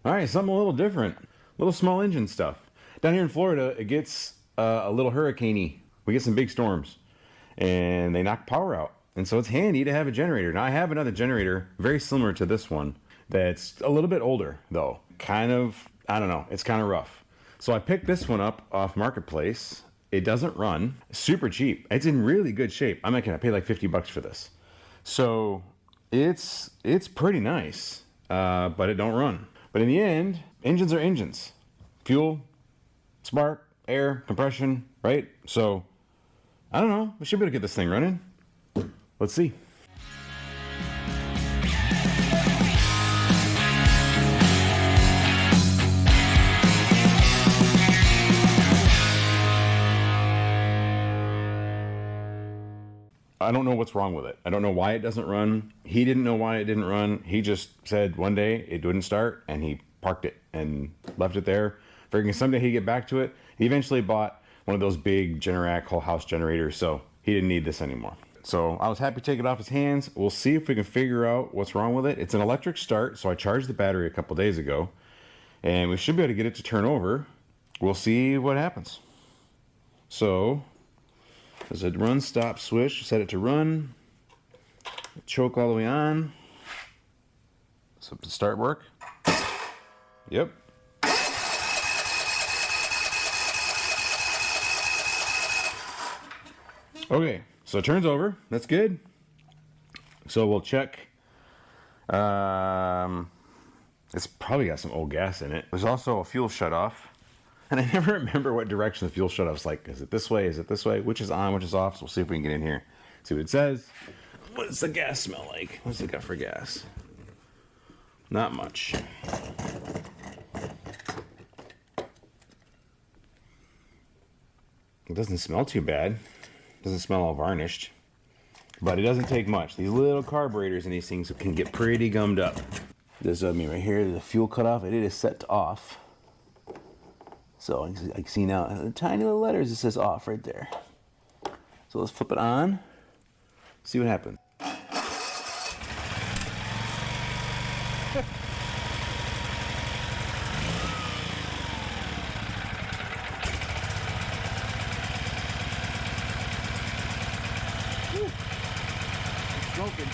All right, something a little different. Little small engine stuff. Down here in Florida, it gets a little hurricane-y. We get some big storms, and they knock power out. And so it's handy to have a generator. Now I have another generator very similar to this one that's a little bit older though. Kind of, I don't know, it's kind of rough. So I picked this one up off Marketplace. It doesn't run. Super cheap. It's in really good shape. I'm not gonna pay like 50 bucks for this. So it's pretty nice, but it don't run. But in the end, engines are engines. Fuel, spark, air, compression, right? So I don't know. We should be able to get this thing running. Let's see. I don't know what's wrong with it. I don't know why it doesn't run. He didn't know why it didn't run. He just said one day it wouldn't start and he parked it and left it there, figuring someday he'd get back to it. He eventually bought one of those big Generac whole house generators, so he didn't need this anymore. So I was happy to take it off his hands. We'll see if we can figure out what's wrong with it. It's an electric start, so I charged the battery a couple days ago, and we should be able to get it to turn over. We'll see what happens. So there's a run stop switch. Set it to run. Choke all the way on. So to start work. Yep. Okay, so it turns over. That's good. So we'll check. It's probably got some old gas in it. There's also a fuel shutoff. And I never remember what direction the fuel shutoff's like. Is it this way? Is it this way? Which is on, which is off? So we'll see if we can get in here. See what it says. What does the gas smell like? What's it got for gas? Not much. It doesn't smell too bad. It doesn't smell all varnished. But it doesn't take much. These little carburetors and these things can get pretty gummed up. This right here, the fuel cutoff, it is set to off. So I can see now, the tiny little letters, it says off right there. So let's flip it on, see what happens. Woo. It's smoking.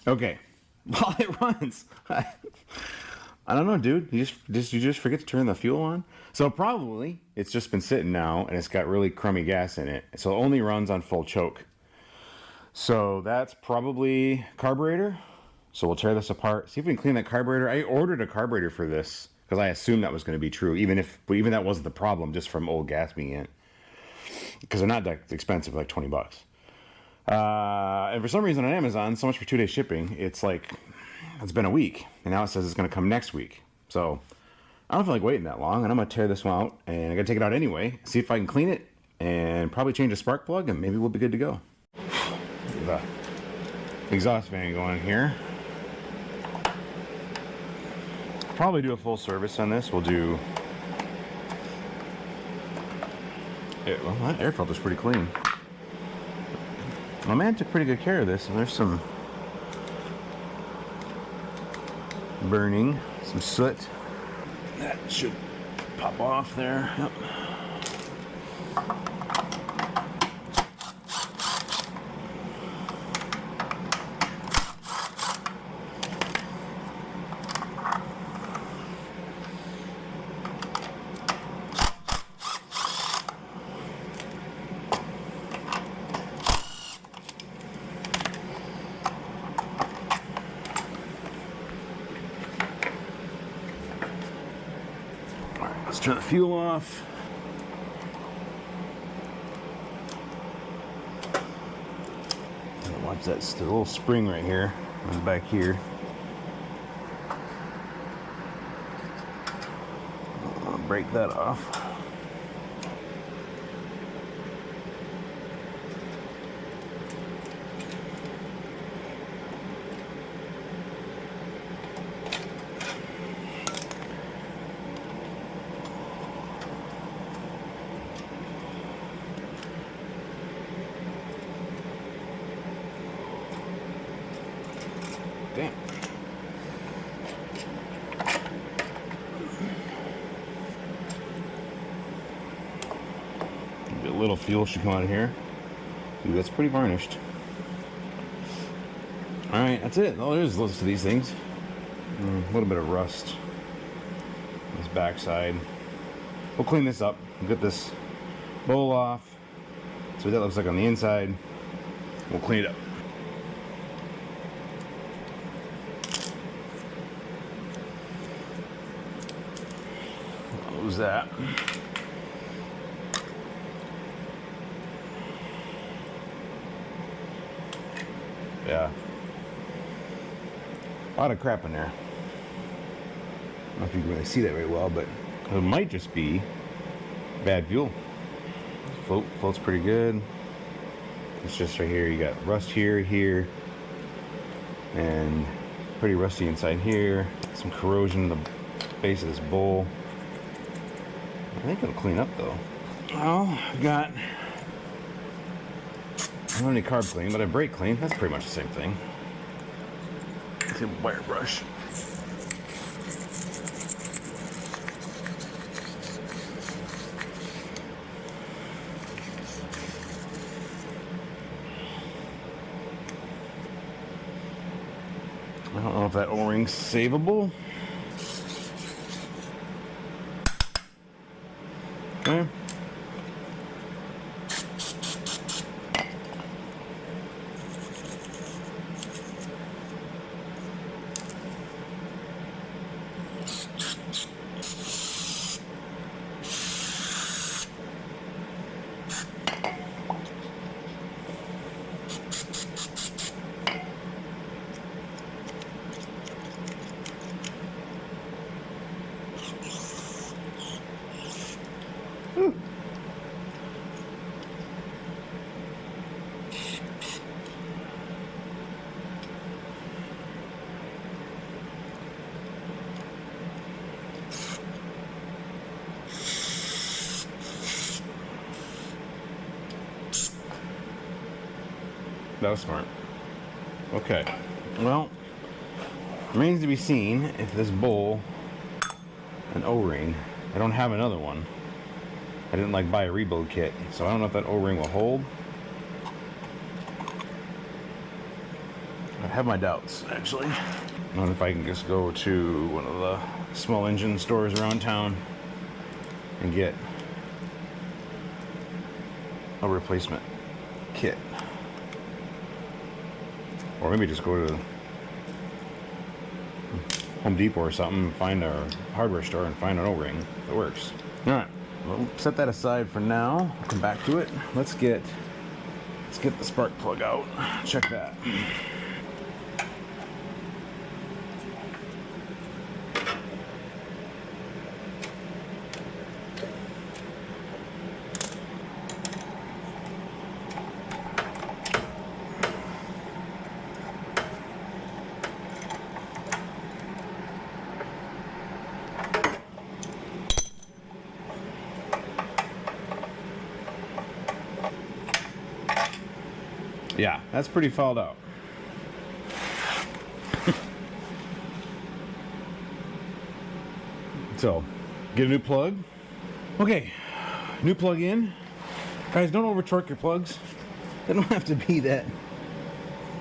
Okay, while it runs, I don't know, dude. You just forget to turn the fuel on. So probably it's just been sitting now, and it's got really crummy gas in it. So it only runs on full choke. So that's probably carburetor. So we'll tear this apart. See if we can clean that carburetor. I ordered a carburetor for this because I assumed that was going to be true, even that wasn't the problem, just from old gas being in. Because they're not that expensive, like 20 bucks. And for some reason on Amazon, so much for 2-day shipping, it's been a week, and now it says it's going to come next week. So I don't feel like waiting that long, and I'm going to tear this one out, and I got to take it out anyway, see if I can clean it, and probably change the spark plug, and maybe we'll be good to go. The exhaust fan going here. Probably do a full service on this. We'll do... well, that air filter's pretty clean. My man took pretty good care of this, and there's some burning, some soot. That should pop off there. Yep. Let's turn the fuel off. Watch that little spring right here, back here. I'll break that off. Damn. A little fuel should come out of here. Ooh, that's pretty varnished. Alright, that's it. All there is to these things. A little bit of rust. This backside. We'll clean this up. We'll get this bowl off. See what that looks like on the inside. We'll clean it up. Close that. Yeah. A lot of crap in there. I don't know if you can really see that very well, but it might just be bad fuel. Floats pretty good. It's just right here. You got rust here, and pretty rusty inside here. Some corrosion in the base of this bowl. I think it'll clean up though. Well, I've got, I don't need carb clean, but I brake clean. That's pretty much the same thing. Let's get a wire brush. I don't know if that O-ring's savable. Okay. That was smart. Okay. Well, remains to be seen if this bowl, an O-ring, I don't have another one. I didn't like buy a rebuild kit, so I don't know if that O-ring will hold. I have my doubts, actually. I don't know if I can just go to one of the small engine stores around town and get a replacement kit. Or maybe just go to Home Depot or something, find a hardware store and find an O-ring that works. Alright, we'll set that aside for now. I'll come back to it. Let's get the spark plug out. Check that. Yeah, that's pretty fouled out. So, get a new plug. Okay, new plug in. Guys, don't over torque your plugs. They don't have to be that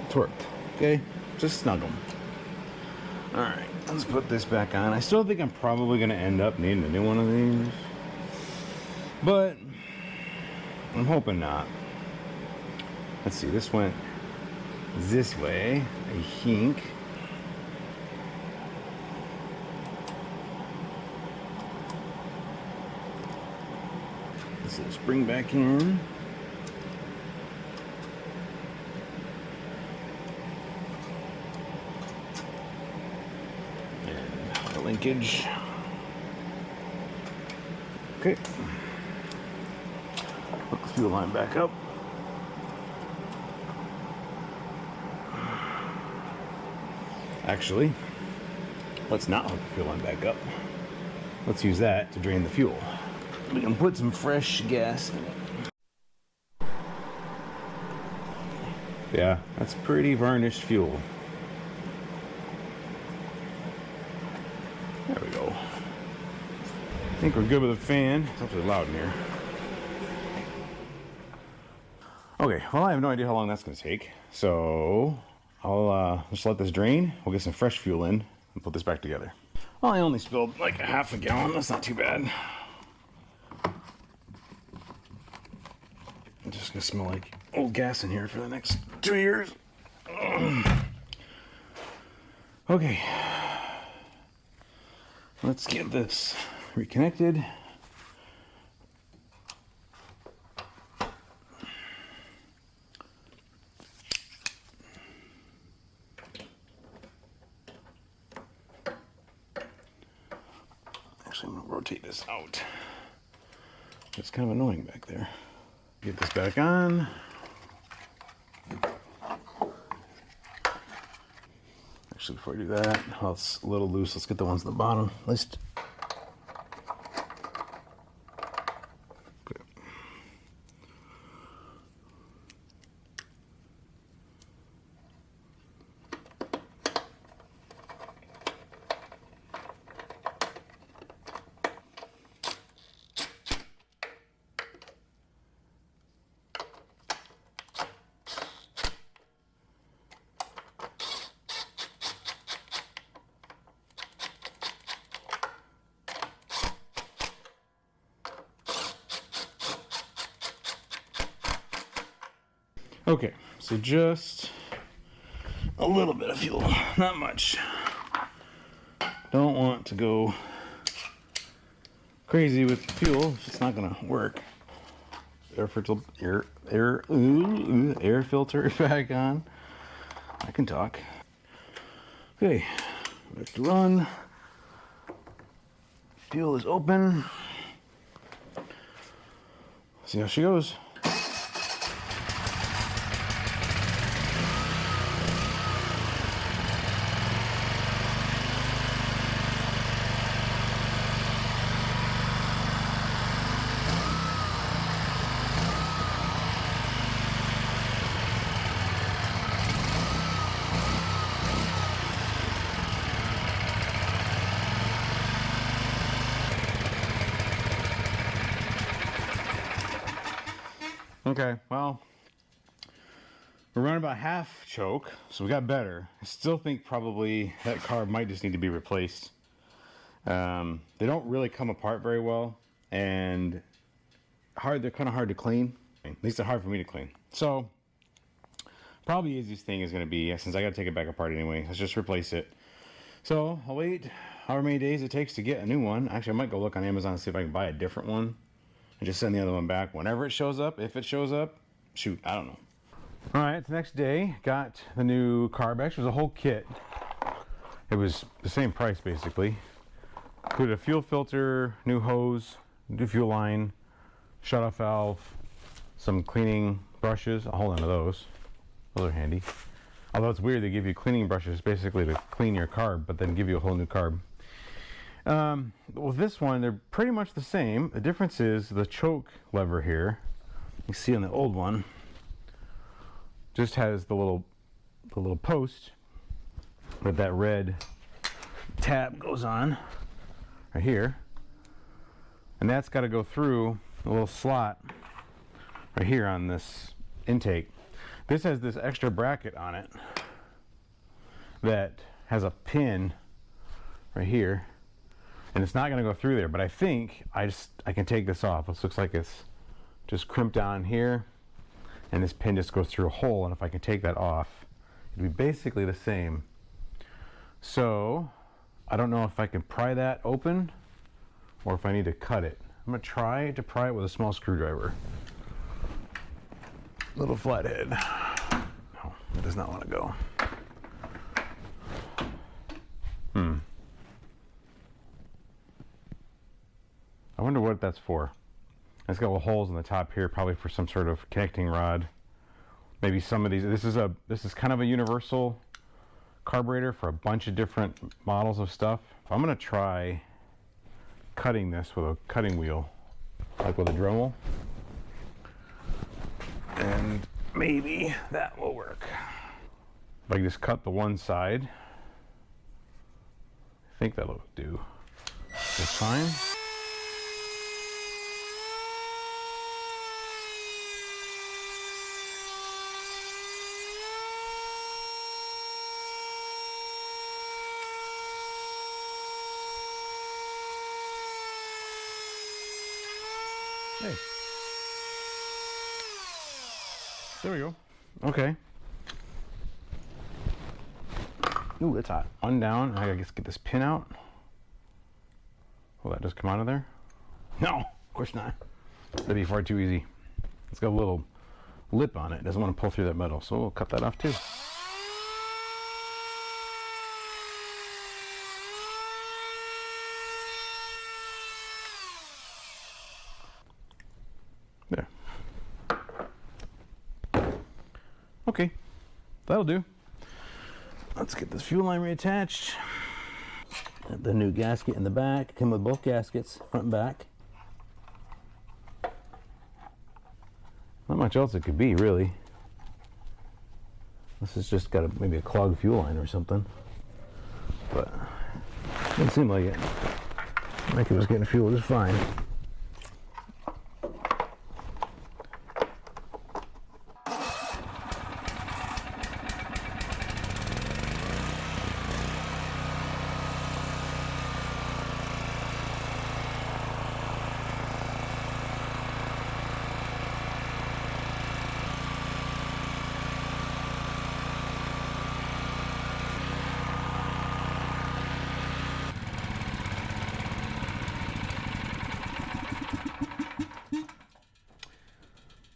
torqued, okay? Just snug them. Alright, let's put this back on. I still think I'm probably going to end up needing a new one of these. But, I'm hoping not. Let's see, this went this way, I think. This little spring back in. And the linkage. Okay. Hook the fuel line back up. Actually, let's not hook the fuel line back up. Let's use that to drain the fuel. We can put some fresh gas in it. Yeah, that's pretty varnished fuel. think we're good with the fan. It's awfully loud in here. Okay, well, I have no idea how long that's going to take. So I'll just let this drain. We'll get some fresh fuel in and put this back together. Well, I only spilled like a half a gallon. That's not too bad. It's just going to smell like old gas in here for the next 2 years. Okay. Let's get this reconnected. Actually, I'm going to rotate this out. It's kind of annoying back there. Get this back on. Actually, before I do that, well, it's a little loose. Let's get the ones on the bottom. At least. Okay, so just a little bit of fuel, not much. Don't want to go crazy with fuel if it's not gonna work. Air filter back on. I can talk. Okay, let's run. Fuel is open. See how she goes. Okay, well, we're running about half choke, so we got better. I still think probably that carb might just need to be replaced. They don't really come apart very well, and they're kind of hard to clean. At least they're hard for me to clean. So, probably the easiest thing is going to be, since I got to take it back apart anyway, let's just replace it. So, I'll wait however many days it takes to get a new one. Actually, I might go look on Amazon and see if I can buy a different one. And just send the other one back whenever it shows up. If it shows up, shoot, I don't know. All right, the next day, got the new carb. Actually, it was a whole kit. It was the same price, basically. Included a fuel filter, new hose, new fuel line, shut-off valve, some cleaning brushes. I'll hold on to those. Those are handy. Although it's weird, they give you cleaning brushes basically to clean your carb, but then give you a whole new carb. With this one, they're pretty much the same. The difference is the choke lever here. You see on the old one, just has the little post that red tab goes on right here, and that's got to go through a little slot right here on this intake. This has this extra bracket on it that has a pin right here. And it's not going to go through there, but I think I can take this off. This looks like it's just crimped down here, and this pin just goes through a hole, and if I can take that off, it'd be basically the same. So, I don't know if I can pry that open, or if I need to cut it. I'm going to try to pry it with a small screwdriver. Little flathead. No, it does not want to go. I wonder what that's for. It's got little holes in the top here, probably for some sort of connecting rod. Maybe some of these. This is kind of a universal carburetor for a bunch of different models of stuff. I'm gonna try cutting this with a cutting wheel, like with a Dremel, and maybe that will work. If I can just cut the one side, I think that'll do just fine. Hey. There we go. Okay. Ooh, it's hot. One down. I gotta get this pin out. Will that just come out of there? No, of course not. That'd be far too easy. It's got a little lip on it. It doesn't want to pull through that metal, so we'll cut that off too. There. Okay, that'll do. Let's get this fuel line reattached. The new gasket in the back. Come with both gaskets, front and back. Not much else it could be, really. This has just got maybe a clogged fuel line or something. But didn't seem like it. Like it was getting fuel just fine.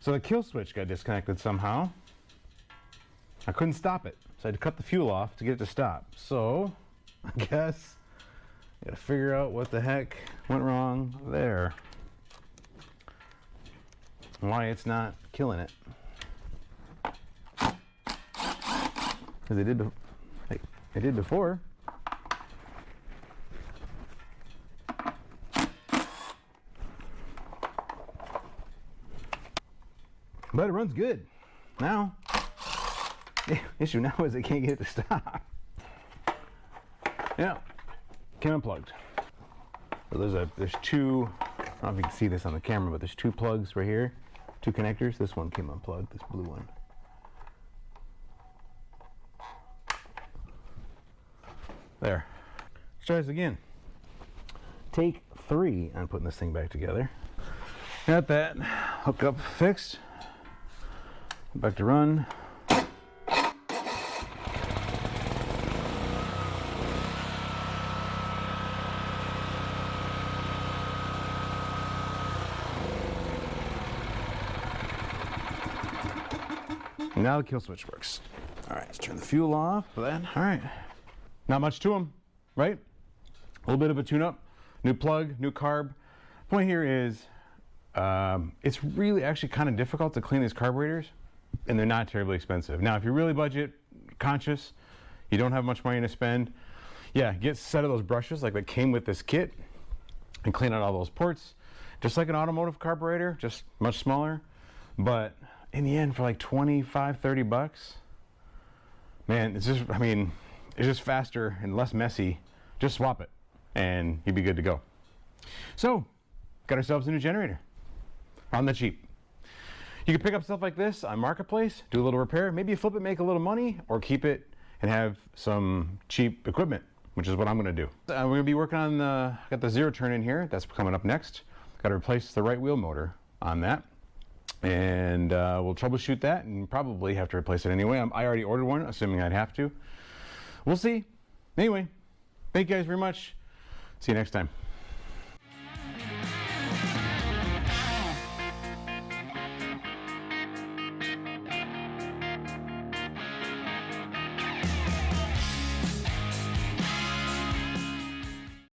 So the kill switch got disconnected somehow. I couldn't stop it, so I had to cut the fuel off to get it to stop. So I guess I gotta figure out what the heck went wrong there. Why it's not killing it. Because it did before. But it runs good. Now, the issue now is I can't get it to stop. Yeah, came unplugged. So there's two, I don't know if you can see this on the camera, but there's two plugs right here, two connectors. This one came unplugged, this blue one. There. Let's try this again. Take 3 on putting this thing back together. Got that hookup fixed. Back to run. Now the kill switch works. All right, let's turn the fuel off for that. All right, not much to them, right? A little bit of a tune-up, new plug, new carb. Point here is, it's really actually kind of difficult to clean these carburetors, and they're not terribly expensive. Now, if you're really budget conscious, you don't have much money to spend, yeah, get a set of those brushes like that came with this kit and clean out all those ports. Just like an automotive carburetor, just much smaller. But in the end, for like 25, 30 bucks, man, it's just, I mean, it's just faster and less messy. Just swap it and you'd be good to go. So, got ourselves a new generator on the cheap. You can pick up stuff like this on Marketplace, do a little repair, maybe you flip it, make a little money, or keep it and have some cheap equipment, which is what I'm gonna do. We're gonna be working on got the zero turn in here, that's coming up next. Got to replace the right wheel motor on that. And we'll troubleshoot that and probably have to replace it anyway. I already ordered one, assuming I'd have to. We'll see. Anyway, thank you guys very much. See you next time.